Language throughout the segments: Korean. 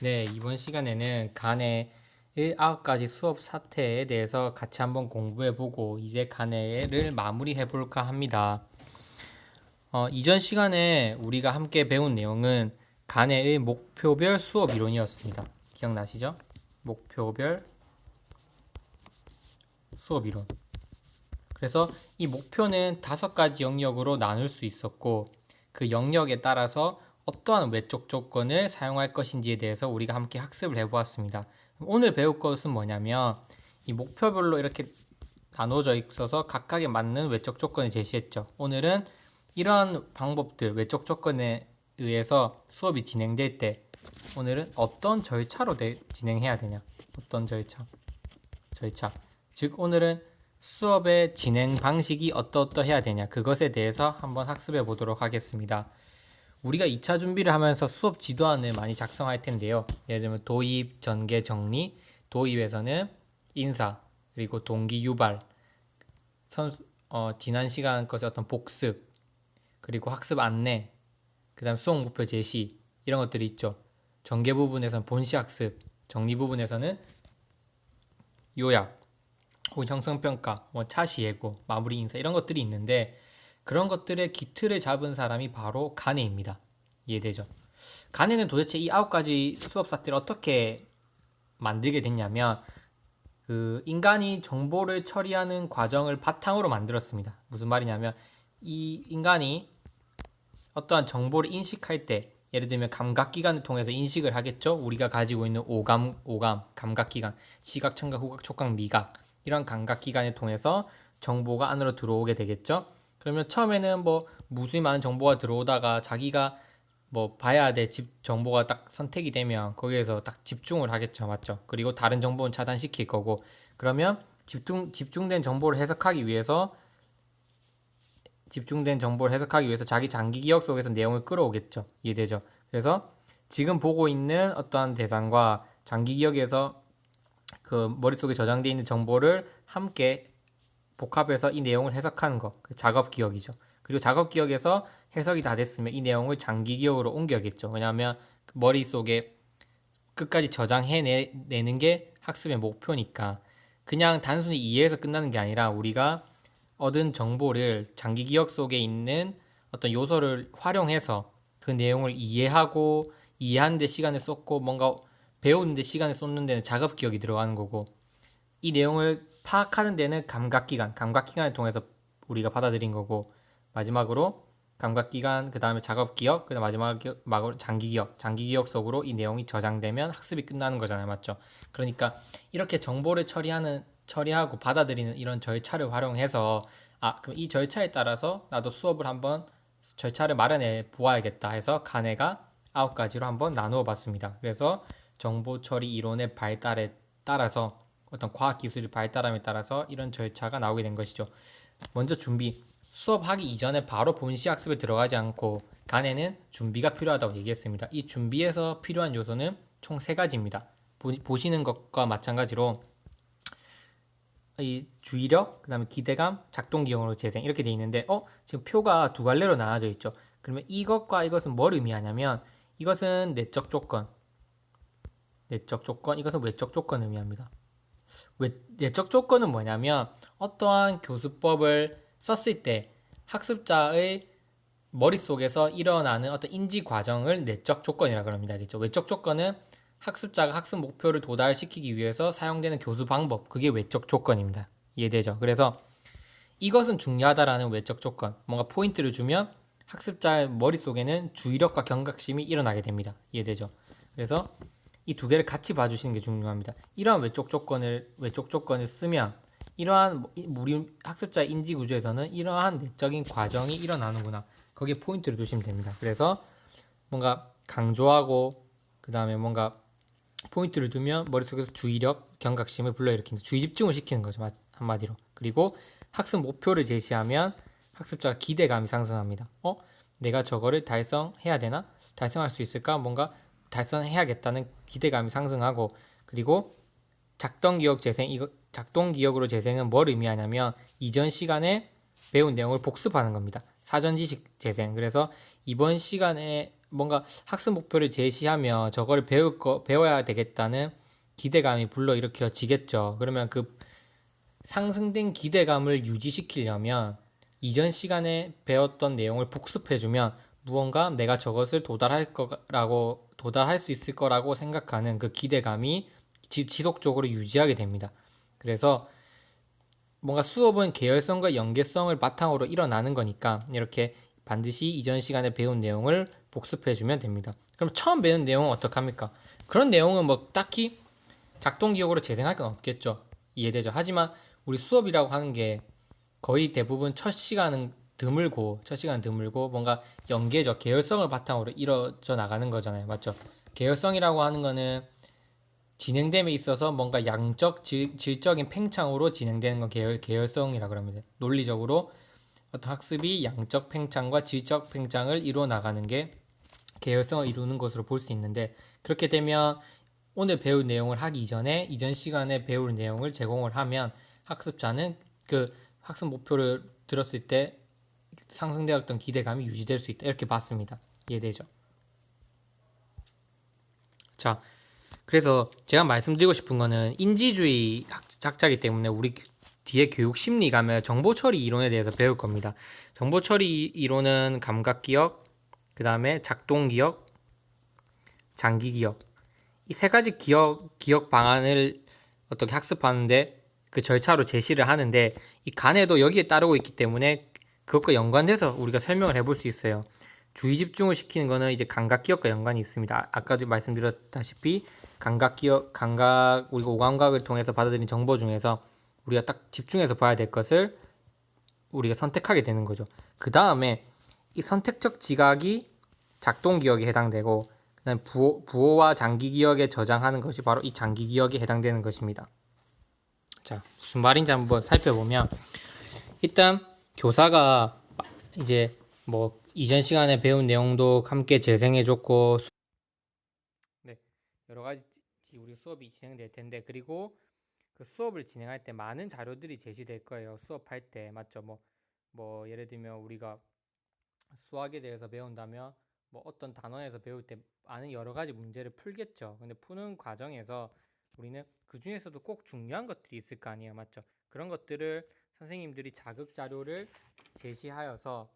네, 이번 시간에는 간해의 9가지 수업 사태에 대해서 같이 한번 공부해보고 이제 간해를 마무리해볼까 합니다. 이전 시간에 우리가 함께 배운 내용은 간해의 목표별 수업 이론이었습니다. 기억나시죠? 목표별 수업 이론. 그래서 이 목표는 5가지 영역으로 나눌 수 있었고 그 영역에 따라서 어떠한 외적 조건을 사용할 것인지에 대해서 우리가 함께 학습을 해보았습니다. 오늘 배울 것은 뭐냐면 이 목표별로 이렇게 나눠져 있어서 각각에 맞는 외적 조건을 제시했죠. 오늘은 이러한 방법들, 외적 조건에 의해서 수업이 진행될 때 오늘은 어떤 절차로 진행해야 되냐? 어떤 절차. 즉 오늘은 수업의 진행 방식이 어떠해야 되냐 그것에 대해서 한번 학습해 보도록 하겠습니다. 우리가 2차 준비를 하면서 수업 지도안을 많이 작성할 텐데요. 예를 들면 도입, 전개, 정리, 도입에서는 인사, 그리고 동기 유발, 지난 시간 것의 어떤 복습, 그리고 학습 안내, 그 다음 수업 목표 제시 이런 것들이 있죠. 전개 부분에서는 본시 학습, 정리 부분에서는 요약, 혹은 형성평가, 차시 예고, 마무리 인사 이런 것들이 있는데 그런 것들의 기틀을 잡은 사람이 바로 간해입니다. 이해되죠? 간해는 도대체 이 9가지 수업 사태를 어떻게 만들게 됐냐면 그 인간이 정보를 처리하는 과정을 바탕으로 만들었습니다. 무슨 말이냐면 이 인간이 어떠한 정보를 인식할 때 예를 들면 감각기관을 통해서 인식을 하겠죠. 우리가 가지고 있는 오감, 감각기관, 시각, 청각, 후각, 촉각, 미각 이런 감각기관을 통해서 정보가 안으로 들어오게 되겠죠. 그러면 처음에는 무수히 많은 정보가 들어오다가 자기가 봐야 될 정보가 딱 선택이 되면 거기에서 딱 집중을 하겠죠. 맞죠? 그리고 다른 정보는 차단시킬 거고 그러면 집중된 정보를 해석하기 위해서 자기 장기 기억 속에서 내용을 끌어오겠죠. 이해되죠? 그래서 지금 보고 있는 어떠한 대상과 장기 기억에서 그 머릿속에 저장되어 있는 정보를 함께 복합해서 이 내용을 해석하는 거. 그 작업 기억이죠. 그리고 작업 기억에서 해석이 다 됐으면 이 내용을 장기 기억으로 옮겨야겠죠. 왜냐하면 머릿속에 끝까지 저장해내는 게 학습의 목표니까 그냥 단순히 이해해서 끝나는 게 아니라 우리가 얻은 정보를 장기 기억 속에 있는 어떤 요소를 활용해서 그 내용을 이해하는 데 시간을 쏟고 뭔가 배우는 데 시간을 쏟는 데는 작업 기억이 들어가는 거고 이 내용을 파악하는 데는 감각기관을 통해서 우리가 받아들인 거고 마지막으로 감각기관, 그 다음에 작업기억, 그 다음 마지막으로 장기기억 속으로 이 내용이 저장되면 학습이 끝나는 거잖아요. 맞죠? 그러니까 이렇게 정보를 처리하고 받아들이는 이런 절차를 활용해서 그럼 이 절차에 따라서 나도 수업을 한번 절차를 마련해 보아야겠다 해서 간해가 9가지로 한번 나누어 봤습니다. 그래서 정보 처리 이론의 발달에 따라서 어떤 과학기술의 발달함에 따라서 이런 절차가 나오게 된 것이죠. 먼저 준비. 수업하기 이전에 바로 본시 학습에 들어가지 않고 간에는 준비가 필요하다고 얘기했습니다. 이 준비에서 필요한 요소는 총 3가지입니다. 보시는 것과 마찬가지로 이 주의력, 그 다음에 기대감, 작동기억으로 재생 이렇게 돼 있는데 지금 표가 2갈래로 나눠져 있죠. 그러면 이것과 이것은 뭘 의미하냐면 이것은 내적 조건, 이것은 외적 조건을 의미합니다. 내적 조건은 뭐냐면 어떠한 교수법을 썼을 때 학습자의 머릿속에서 일어나는 어떤 인지 과정을 내적 조건이라고 합니다. 알겠죠? 외적 조건은 학습자가 학습 목표를 도달시키기 위해서 사용되는 교수 방법, 그게 외적 조건입니다. 이해되죠? 그래서 이것은 중요하다라는 외적 조건, 뭔가 포인트를 주면 학습자의 머릿속에는 주의력과 경각심이 일어나게 됩니다. 이해되죠? 그래서 이 2개를 같이 봐주시는 게 중요합니다. 이러한 외적 조건을 쓰면 이러한 우리 학습자의 인지 구조에서는 이러한 내적인 과정이 일어나는구나. 거기에 포인트를 두시면 됩니다. 그래서 뭔가 강조하고 그 다음에 뭔가 포인트를 두면 머릿속에서 주의력, 경각심을 불러일으킨다. 주의 집중을 시키는 거죠. 한마디로. 그리고 학습 목표를 제시하면 학습자가 기대감이 상승합니다. 내가 저거를 달성해야 되나? 달성할 수 있을까? 뭔가 달성해야겠다는 기대감이 상승하고 그리고 작동기억 재생, 작동기억으로 재생은 뭘 의미하냐면 이전 시간에 배운 내용을 복습하는 겁니다. 사전 지식 재생. 그래서 이번 시간에 뭔가 학습 목표를 제시하면 저거를 배워야 되겠다는 기대감이 불러일으켜지겠죠. 그러면 그 상승된 기대감을 유지시키려면 이전 시간에 배웠던 내용을 복습해주면 무언가 내가 저것을 도달할 수 있을 거라고 생각하는 그 기대감이 지속적으로 유지하게 됩니다. 그래서 뭔가 수업은 계열성과 연계성을 바탕으로 일어나는 거니까 이렇게 반드시 이전 시간에 배운 내용을 복습해주면 됩니다. 그럼 처음 배운 내용은 어떡합니까? 그런 내용은 뭐 딱히 작동기억으로 재생할 건 없겠죠. 이해되죠? 하지만 우리 수업이라고 하는 게 거의 대부분 첫 시간 드물고 뭔가 연계적 계열성을 바탕으로 이루어져 나가는 거잖아요. 맞죠? 계열성이라고 하는 거는 진행됨에 있어서 뭔가 질적인 팽창으로 진행되는 건 계열성이라고 합니다. 논리적으로 어떤 학습이 양적 팽창과 질적 팽창을 이루어 나가는 게 계열성을 이루는 것으로 볼 수 있는데, 그렇게 되면 오늘 배울 내용을 하기 이전에 이전 시간에 배울 내용을 제공을 하면 학습자는 그 학습 목표를 들었을 때 상승되었던 기대감이 유지될 수 있다. 이렇게 봤습니다. 이해되죠? 자, 그래서 제가 말씀드리고 싶은 거는 인지주의 학자이기 때문에 우리 뒤에 교육 심리 가면 정보 처리 이론에 대해서 배울 겁니다. 정보 처리 이론은 감각 기억, 그 다음에 작동 기억, 장기 기억, 이 세 가지 기억 방안을 어떻게 학습하는데 그 절차로 제시를 하는데, 이 간에도 여기에 따르고 있기 때문에 그것과 연관돼서 우리가 설명을 해볼 수 있어요. 주의 집중을 시키는 거는 이제 감각 기억과 연관이 있습니다. 아까도 말씀드렸다시피 우리가 오감각을 통해서 받아들인 정보 중에서 우리가 딱 집중해서 봐야 될 것을 우리가 선택하게 되는 거죠. 그 다음에 이 선택적 지각이 작동 기억에 해당되고, 그다음 부호와 장기 기억에 저장하는 것이 바로 이 장기 기억에 해당되는 것입니다. 자, 무슨 말인지 한번 살펴보면, 일단 교사가 이제 뭐 이전 시간에 배운 내용도 함께 재생해줬고, 네, 여러 가지 우리 수업이 진행될 텐데, 그리고 그 수업을 진행할 때 많은 자료들이 제시될 거예요. 수업할 때 맞죠? 뭐 예를 들면 우리가 수학에 대해서 배운다면 뭐 어떤 단원에서 배울 때 많은 여러 가지 문제를 풀겠죠. 근데 푸는 과정에서 우리는 그 중에서도 꼭 중요한 것들이 있을 거 아니에요. 맞죠? 그런 것들을 선생님들이 자극 자료를 제시하여서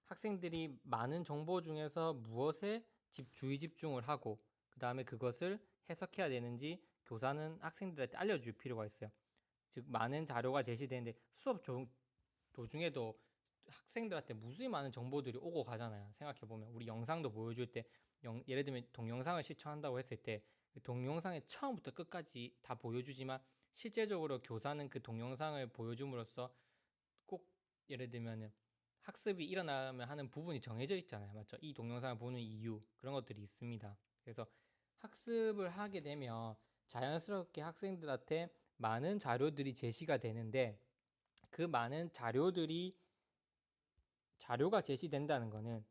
학생들이 많은 정보 중에서 무엇에 주의 집중을 하고 그 다음에 그것을 해석해야 되는지 교사는 학생들한테 알려줄 필요가 있어요. 즉 많은 자료가 제시되는데 수업 도중에도 학생들한테 무수히 많은 정보들이 오고 가잖아요. 생각해보면 우리 영상도 보여줄 때 예를 들면 동영상을 시청한다고 했을 때 그 동영상의 처음부터 끝까지 다 보여주지만 실제적으로 교사는 그 동영상을 보여줌으로써 꼭 예를 들면 학습이 일어나면 하는 부분이 정해져 있잖아요. 맞죠? 이 동영상을 보는 이유, 그런 것들이 있습니다. 그래서 학습을 하게 되면 자연스럽게 학생들한테 많은 자료들이 제시가 되는데, 그 많은 자료가 제시된다는 거는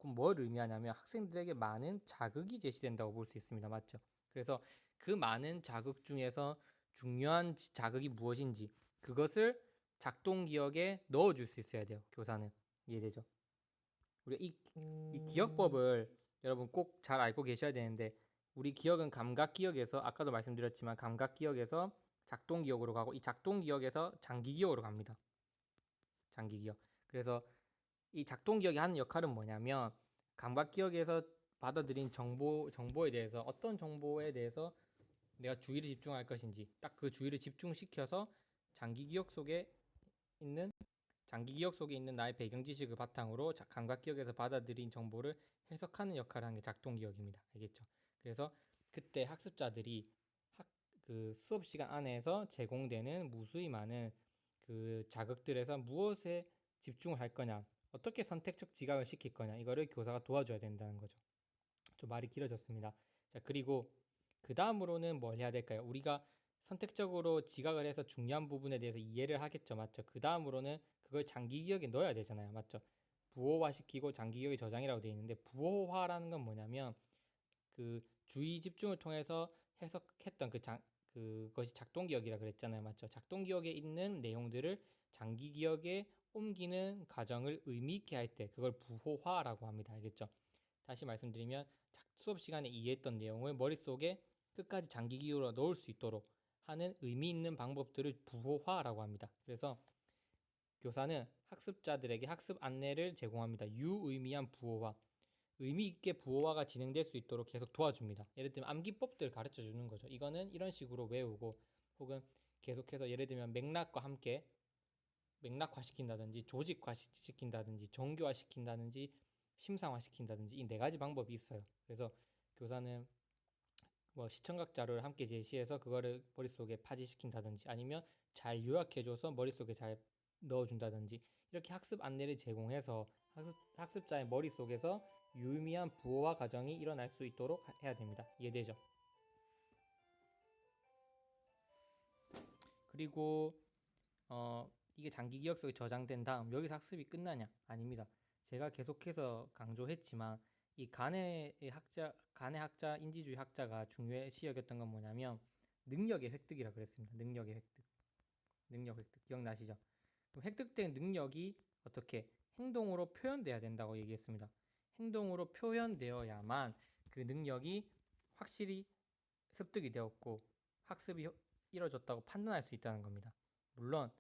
뭘 의미하냐면 학생들에게 많은 자극이 제시된다고 볼 수 있습니다. 맞죠? 그래서 그 많은 자극 중에서 중요한 자극이 무엇인지 그것을 작동 기억에 넣어줄 수 있어야 돼요. 교사는. 이해되죠? 우리가 이 기억법을 여러분 꼭 잘 알고 계셔야 되는데, 우리 기억은 감각 기억에서 아까도 말씀드렸지만 감각 기억에서 작동 기억으로 가고, 이 작동 기억에서 장기 기억으로 갑니다. 장기 기억. 그래서 이 작동 기억이 하는 역할은 뭐냐면 감각 기억에서 받아들인 정보에 대해서 어떤 정보에 대해서 내가 주의를 집중할 것인지 딱 그 주의를 집중시켜서 장기 기억 속에 있는 나의 배경 지식을 바탕으로 감각 기억에서 받아들인 정보를 해석하는 역할을 하는 게 작동 기억입니다. 알겠죠? 그래서 그때 학습자들이 그 수업 시간 안에서 제공되는 무수히 많은 그 자극들에서 무엇에 집중을 할 거냐, 어떻게 선택적 지각을 시킬 거냐, 이거를 교사가 도와줘야 된다는 거죠. 좀 말이 길어졌습니다. 자, 그리고 그 다음으로는 뭘 해야 될까요? 우리가 선택적으로 지각을 해서 중요한 부분에 대해서 이해를 하겠죠. 맞죠? 그 다음으로는 그걸 장기 기억에 넣어야 되잖아요. 맞죠? 부호화 시키고 장기 기억에 저장이라고 되어 있는데, 부호화라는 건 뭐냐면 그 주의 집중을 통해서 해석했던 그것이 작동 기억이라 그랬잖아요. 맞죠? 작동 기억에 있는 내용들을 장기 기억에 옮기는 과정을 의미 있게 할 때 그걸 부호화라고 합니다. 알겠죠? 다시 말씀드리면 수업 시간에 이해했던 내용을 머릿속에 끝까지 장기 기억으로 넣을 수 있도록 하는 의미 있는 방법들을 부호화라고 합니다. 그래서 교사는 학습자들에게 학습 안내를 제공합니다. 유의미한 부호화. 의미 있게 부호화가 진행될 수 있도록 계속 도와줍니다. 예를 들면 암기법들 가르쳐 주는 거죠. 이거는 이런 식으로 외우고 혹은 계속해서 예를 들면 맥락과 함께 맥락화시킨다든지 조직화시킨다든지 정교화시킨다든지 심상화시킨다든지 이 네 가지 방법이 있어요. 그래서 교사는 뭐 시청각 자료를 함께 제시해서 그거를 머릿속에 파지시킨다든지 아니면 잘 요약해줘서 머릿속에 잘 넣어준다든지 이렇게 학습 안내를 제공해서 학습자의 머릿속에서 유의미한 부호화 과정이 일어날 수 있도록 해야 됩니다. 이해되죠? 그리고 이게 장기 기억 속에 저장된 다음 여기서 학습이 끝나냐? 아닙니다. 제가 계속해서 강조했지만 이 간의 학자, 인지주의 학자가 중요시 여겼던 건 뭐냐면 능력의 획득이라 그랬습니다. 능력의 획득. 능력 획득. 기억나시죠? 그럼 획득된 능력이 어떻게 행동으로 표현돼야 된다고 얘기했습니다. 행동으로 표현되어야만 그 능력이 확실히 습득이 되었고 학습이 이루어졌다고 판단할 수 있다는 겁니다. 물론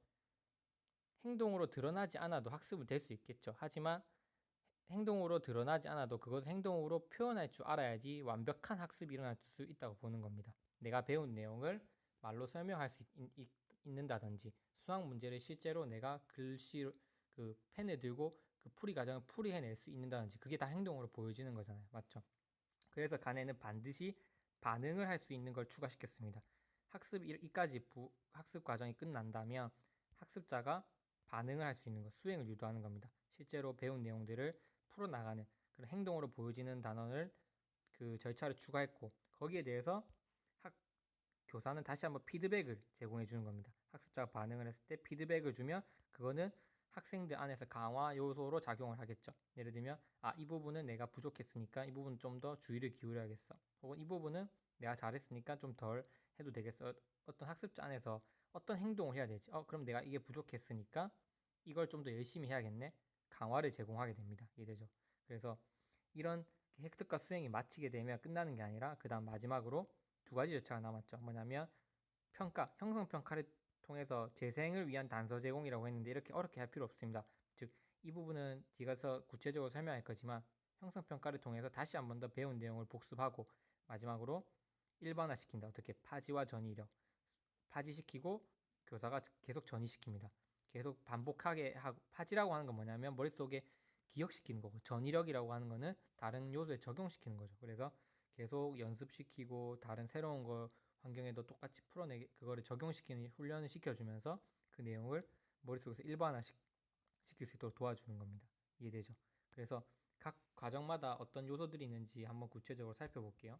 행동으로 드러나지 않아도 학습은 될 수 있겠죠. 하지만 행동으로 드러나지 않아도 그것을 행동으로 표현할 줄 알아야지 완벽한 학습이 일어날 수 있다고 보는 겁니다. 내가 배운 내용을 말로 설명할 수 있는다든지 수학 문제를 실제로 내가 글씨 그 펜을 들고 그 풀이 과정을 풀이해낼 수 있는다든지 그게 다 행동으로 보여지는 거잖아요. 맞죠? 그래서 간에는 반드시 반응을 할 수 있는 걸 추가시켰습니다. 이까지 학습 과정이 끝난다면 학습자가 반응을 할 수 있는 것, 수행을 유도하는 겁니다. 실제로 배운 내용들을 풀어나가는 그런 행동으로 보여지는 단원을 그 절차를 추가했고 거기에 대해서 교사는 다시 한번 피드백을 제공해 주는 겁니다. 학습자가 반응을 했을 때 피드백을 주면 그거는 학생들 안에서 강화 요소로 작용을 하겠죠. 예를 들면 이 부분은 내가 부족했으니까 이 부분 좀 더 주의를 기울여야겠어. 혹은 이 부분은 내가 잘했으니까 좀 덜 해도 되겠어. 어떤 학습자 안에서 어떤 행동을 해야 되지? 그럼 내가 이게 부족했으니까 이걸 좀 더 열심히 해야겠네. 강화를 제공하게 됩니다. 이해되죠? 그래서 이런 획득과 수행이 마치게 되면 끝나는 게 아니라 그 다음 마지막으로 두 가지 절차가 남았죠. 뭐냐면 평가, 형성평가를 통해서 재생을 위한 단서 제공이라고 했는데 이렇게 어렵게 할 필요 없습니다. 즉, 이 부분은 뒤가서 구체적으로 설명할 거지만 형성평가를 통해서 다시 한 번 더 배운 내용을 복습하고 마지막으로 일반화시킨다. 어떻게? 파지와 전이력. 파지시키고 교사가 계속 전이시킵니다. 계속 반복하게 하고 파지라고 하는 건 뭐냐면 머릿속에 기억시키는 거고 전이력이라고 하는 거는 다른 요소에 적용시키는 거죠. 그래서 계속 연습시키고 다른 새로운 거 환경에도 똑같이 풀어내게 그거를 적용시키는 훈련을 시켜주면서 그 내용을 머릿속에서 일반화시킬 수 있도록 도와주는 겁니다. 이해되죠? 그래서 각 과정마다 어떤 요소들이 있는지 한번 구체적으로 살펴볼게요.